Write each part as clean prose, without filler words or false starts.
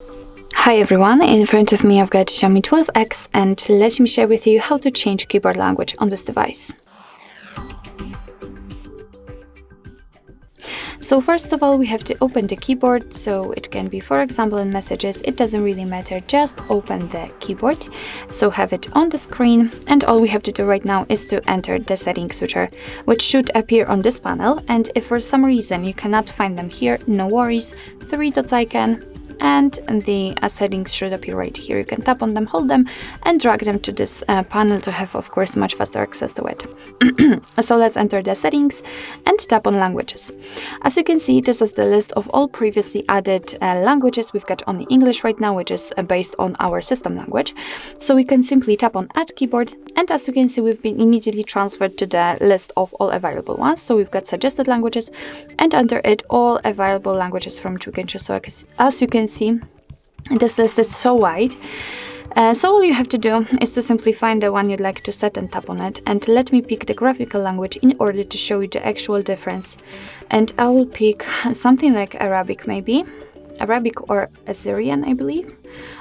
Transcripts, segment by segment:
Hi everyone, in front of me I've got XIAOMI 12X and let me share with you how to change keyboard language on this device. So first of all we have to open the keyboard, so it can be for example in messages, it doesn't really matter, just open the keyboard, so have it on the screen, and all we have to do right now is to enter the settings switcher, which should appear on this panel, and if for some reason you cannot find them here, no worries, three dots icon and the settings should appear right here. You can tap on them, hold them and drag them to this panel to have of course much faster access to it. So let's enter the settings and tap on languages. As you can see, this is the list of all previously added languages. We've got only English right now, which is based on our system language. So we can simply tap on add keyboard, and as you can see we've been immediately transferred to the list of all available ones. So we've got suggested languages and under it all available languages from which we can choose. So as you can see, this list is so wide. So all you have to do is to simply find the one you'd like to set and tap on it, and let me pick the graphical language in order to show you the actual difference. And I will pick something like Arabic, maybe Arabic or Assyrian, I believe.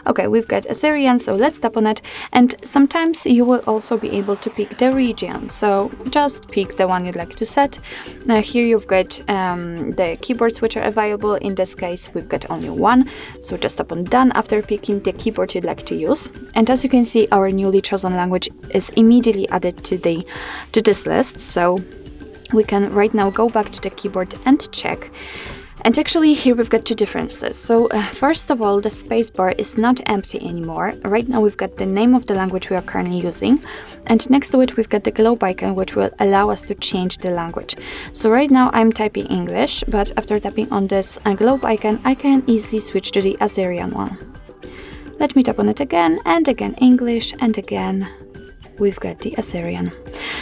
Okay, we've got Assyrian, so let's tap on it, and sometimes you will also be able to pick the region, so just pick the one you'd like to set. Now here you've got the keyboards which are available. In this case we've got only one, so just tap on done after picking the keyboard you'd like to use, and as you can see our newly chosen language is immediately added to this list. So we can right now go back to the keyboard and check. And actually here we've got two differences. So first of all, the spacebar is not empty anymore. Right now we've got the name of the language we are currently using, and next to it we've got the globe icon which will allow us to change the language. So right now I'm typing English, but after tapping on this globe icon I can easily switch to the Assyrian one. Let me tap on it again, and again English, and again we've got the Assyrian.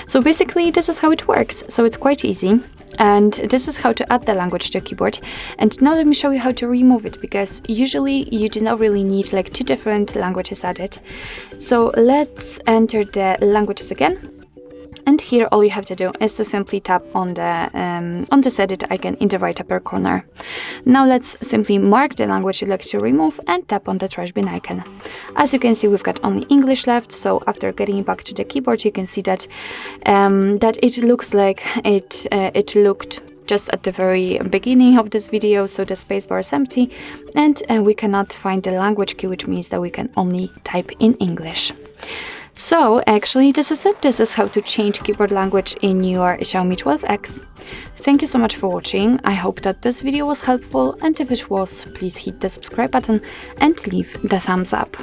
So basically this is how it works, so it's quite easy. And this is how to add the language to a keyboard. And now let me show you how to remove it, because usually you do not really need like two different languages added. So let's enter the languages again. And here all you have to do is to simply tap on the edit icon in the right upper corner. Now let's simply mark the language you'd like to remove and tap on the trash bin icon. As you can see we've got only English left, so after getting back to the keyboard you can see that it looks like it looked just at the very beginning of this video, so the spacebar is empty and we cannot find the language key, which means that we can only type in English. So actually this is it. This is how to change keyboard language in your XIAOMI 12X. Thank you so much for watching. I hope that this video was helpful, and if it was, please hit the subscribe button and leave the thumbs up.